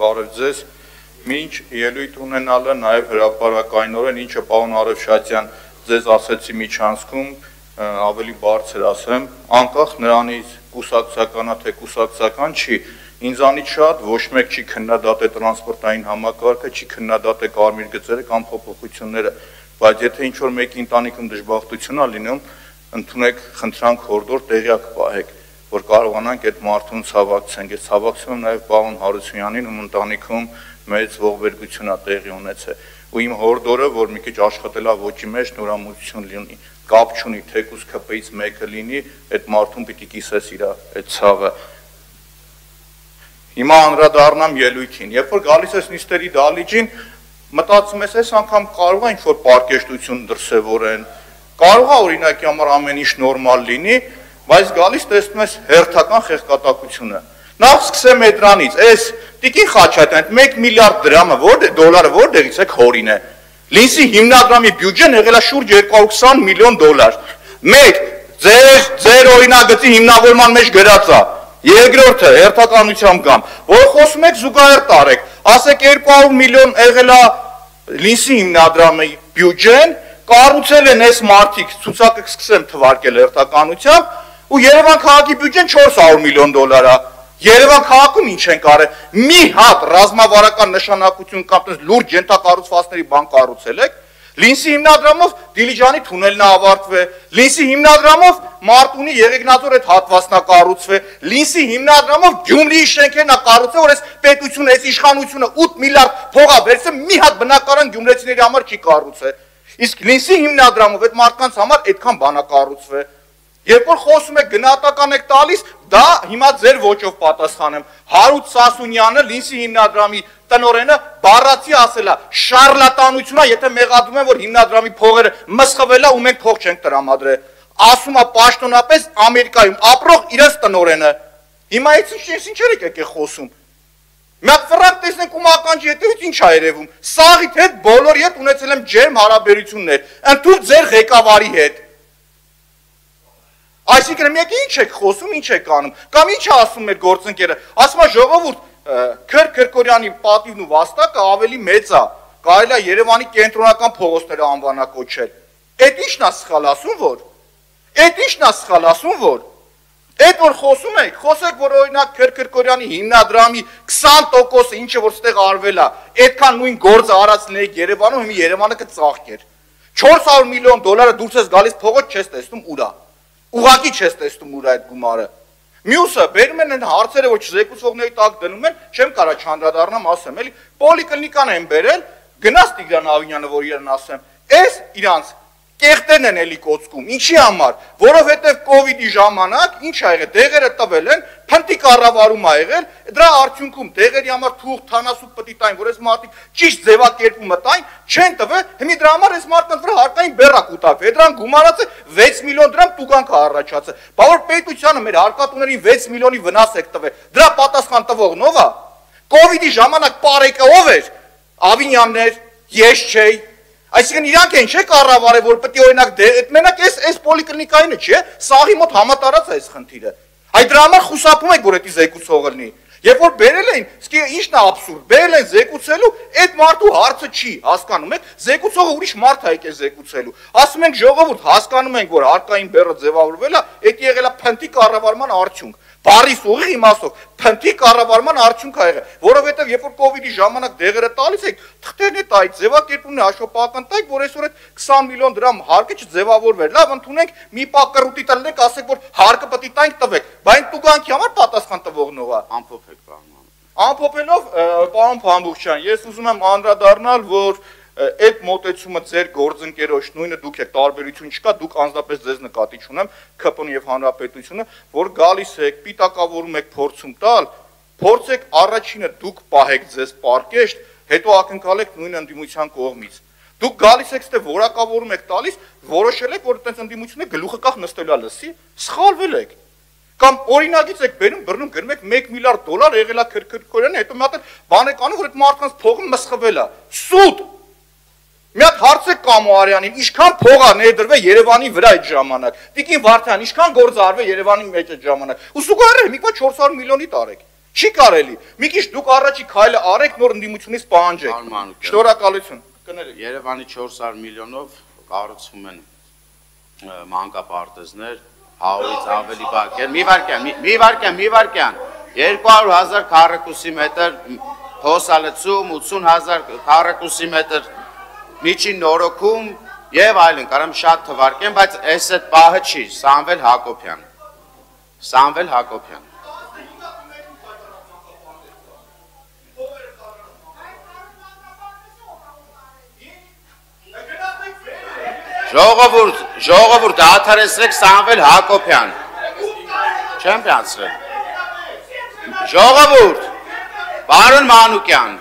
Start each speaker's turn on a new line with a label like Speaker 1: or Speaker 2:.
Speaker 1: բարև ձեզ, մինչ ելույթ ունենալը նաև հրապարակայնորեն, ինչը պարոն Արևշատյան ձեզ ասեցի միջանցքում, ավելի բարձր ասեմ, անկախ նրանից կուսակցականա թե կուսակցական չի, ինձանից շատ ոչ մեկ չի քննադատել տրանսպորտային համակարգը, չի քննադատել կարմիր գծերը կամ փոփոխությունները, բայց եթե ինչ-որ մեկի ընտանիքում դժբախտություն է լինում, ընդունեք խնդրանք հորդոր տեղյակ պահեք, որ կարողանանք այդ մարդուն ցավակցենք, ես ցավակցում եմ նաև պարոն Հարությունյանին, ում ընտանիքում մեծ ողբերգություն է տեղի ունեցել, ու իմ հորդորը, որ մի քիչ աշխատելա ոճի մեջ նորամուծություն լինի, կապ չունի, թեկուզ ԿՊ-ից մեկը լինի, այդ մարդուն պիտի կիսես իր այդ ցավը։ Հիմա անդրադառնամ ելույթին, երբ որ գալիս ես նիստերի դահլիճին, մտածում ես, այս անգամ կարող է ինչ-որ պարկեշտություն դրսևորեն, կարող է օրինակի համար ամեն ինչ նորմալ լինի, բայց գալիս տեսնում ես հերթական խեղկատակությունը։ Նախ սկսեմ այդ դրանից, այս Տիկին Խաչատրյան, 1 միլիարդ դրամը, դոլարը որտեղից է հորին է։ Լինսի հիմնադրամի բյուջեն եղել է շուրջ 220 միլիոն դոլար։ Մեկ, ձեր օրինագծի հիմնավորման մեջ գրած է։ Երկրորդը հերթականությամբ կամ, որ խոսում եք զուգահեռ տարեք, ասեք 200 միլիոն եղել է Լինսի հիմնադրամի բյուջեն, կառուցել են այս մարդիկ, ցուցակը սկսեմ թվարկել հերթականությամբ, ու Երևան քաղաքի բյուջեն 400 միլիոն դոլար է։ Երևան քաղաքում ինչ են կարել, մի հատ ռազմավարական նշանակություն կամ լուրջ ենթակառուցվածքների բան կառուցել եք, Լինսի հիմնադրամով Դիլիջանի թունելն է ավարտվել, Լինսի հիմնադրամով Մարտունի Եղեգնաձոր այդ հատվածն է կառուցվել, Լինսի հիմնադրամով Գյումրիի շենքերն է կառուցվել, որ այս պետությունը, այս իշխանությունը 8 միլիարդ փող է վերցրել, մի հատ բնակարան գյումրեցիների համար չի կառուցել։ Իսկ Լինսի հիմնադրամով այդ մարդկանց համար այդքան բան է կառուցվել։ Երբ որ խոսում եք գնահատական եք տալիս, դա հիմա ձեր ոճով պատասխանեմ։ Հարութ Սասունյանը, Լինսի հիմնադրամի տնօրենը, բառացի ասել է, շարլատանություն է, եթե մեղադրում են, որ հիմնադրամի փողերը մսխվել է ու մենք փող չենք տրամադրել։ Ասում է պաշտոնապես Ամերիկայում ապրող իրենց տնօրենը։ Հիմա ինչեր եք եկել խոսում։ Մենք ֆրանկ տեսնենք ում ականջի հետևից ինչ է երևում։ Սաղիթ հետ բոլորի հետ ունեցել եմ ջերմ հարաբերություններ, ընդհանուր ձեր ղեկավարի հետ։ Այսինքն մեկ ինչ եք խոսում, ինչ եք անում, կամ ինչ է ասում մեր գործընկերը, ասում է ժողովուրդ, Քրկորյանի պատիվն ու վաստակը ավելի մեծ է, կարելի է Երևանի կենտրոնական փողոցները անվանակոչել։ Այդ ի՞նչն է սխալ ասում, որ։ Այդ ի՞նչն է սխալ ասում, որ։ Այդ որ խոսում եք, խոսեք, որ օրինակ Քրկորյանի հիմնադրամի 20%-ը ինչը որ ստեղ արվել է, այդքան նույն գործը արած լինեիք Երևանում, հիմա Երևանը կծաղկեր։ 400 միլիոն դոլարը դուրս ես գալիս փողոց չես տեսնում ուր է։ Ուղղակի չես տեսնում ուր այդ գումարը։ Մյուսը բերում են այն հարցերը, որ չզեկուցողների տակ դնում են, չեմ կարա չանդրադառնամ, ասեմ, էլի պոլիկլինիկան են բերել, գնաց Տիգրան Ավինյանը, որ իրեն ասեմ, այս իրանց կեղտերն են էլի կոծկում, ինչի համար, որովհետև կովիդի ժամանակ ինչ ա եղել, դեղերը տվել են, փնտի կառավարում ա եղել, դրա արդյունքում դեղերի համար թուղթ, թանասուկ պտի տային, որ այս մարդիկ ճիշտ ձևակերպումը տային, չեն տվել, հիմա դրա համար այս մարդկանց վրա հարկային բեռ ա կուտակվել, դրան գումարած է 6 միլիոն դրամ տուգանք ա առաջացել, բա որ պետությանը մեր հարկատուներին 6 միլիոնի վնաս եք տվել, դրա պատասխան տվողն ով ա, կովիդի ժամանակ պարեկը ով էր, Ավինյանն էր, ես չէի։ Այսինքն իրանք են չէ կառավարել, որ պետք է օրինակ մենակ այս պոլիկլինիկայինը չէ, սաղի մոտ համատարած է այս խնդիրը։ Այ դրա համար խուսափում եք, որ դա զեկուցողը լինի։ Երբ որ բերել էին, իսկ ի՞նչն է աբսուրդ, բերել են զեկուցելու, այդ մարդու հարցը չի, հասկանում եք, զեկուցողը ուրիշ մարդ է եկել զեկուցելու։ Ասում ենք ժողովուրդ, հասկանում ենք, որ հարկային բեռը ձևավորվել է, դա եղել է փնտի կառավարման արդյունք։ Բարիս ուղիղ իմաստով փնտի կառավարման արդյունք ա եղել, որովհետև երբ որ կովիդի ժամանակ դեղերը տալիս եք, թղթերն է տայք, ձևակերպումն է հաշվապահական տայք, որ այսօր այդ 20 միլիոն դրամ հարկը չձևավորվեր, լավ ընդունենք մի պակ կռուտի տալենք, ասեք որ հարկը պետք է տանք տվեք, բայց տուգանքի համար պատասխան տվողն ով է, ամփոփեք պարոն։ Ամփոփելով պարոն Փամբուխյան, ես ուզում եմ անդրադառնալ, որ այդ մոտեցումը ձեր գործընկերոջ նույնը դուք եք տարբերություն չկա, դուք անձնապես ձեզ նկատի չունեմ, ԿՊ-ն եւ հանրապետությունը, որ գալիս եք, պիտակավորում եք փորձում տալ, փորձեք առաջինը դուք պահեք ձեզ պարկեշտ, հետո ակնկալեք նույն ընդդիմության կողմից։ Դուք գալիս եք, ստե որակավորում եք տալիս, որոշել եք, որ այդպես ընդդիմությունը գլուխը կախ նստելու է լսի, սխալվել եք։ Կամ օրինագից եք բերում, բռնում գրում եք 1 միլիարդ դոլար եղել է Քրկորյանը, հետո մի հատ բան եք անում, որ այդ մարդկանց փողը մսխվել է։ Սուտ։ Մի հատ հարցեք Կամո Արյանին, ինչքան փող է ներդրվել Երևանի վրա այդ ժամանակ։ Տիկին Վարդան, ինչքան գործ արվել Երևանի մեջ այդ ժամանակ։ Ու զուգահեռ մի քիչ 400 միլիոնի տարեք։ Չի կարելի։ Մի քիչ դուք առաջի քայլը արեք, նոր ընդդիմությունից պահանջեք։ Շնորհակալություն։ Կներեք։
Speaker 2: Երևանի 400 միլիոնով կառուցվում են մանկապարտեզներ, 100-ից ավելի բակեր։ Մի վարքյան։ 200,000 քառակուսի մետր փոսալցում, 80,000 քառակուսի մետր միջին նորոգում եւ այլն, կարամ շատ թվարկեմ, բայց այս այդ պահը չի, Սամվել Հակոբյան։ Ժողովուրդ դադարեցրեք Սամվել Հակոբյան։ Չեմ պյանցրել։ Ժողովուրդ, պարոն Մանուկյան,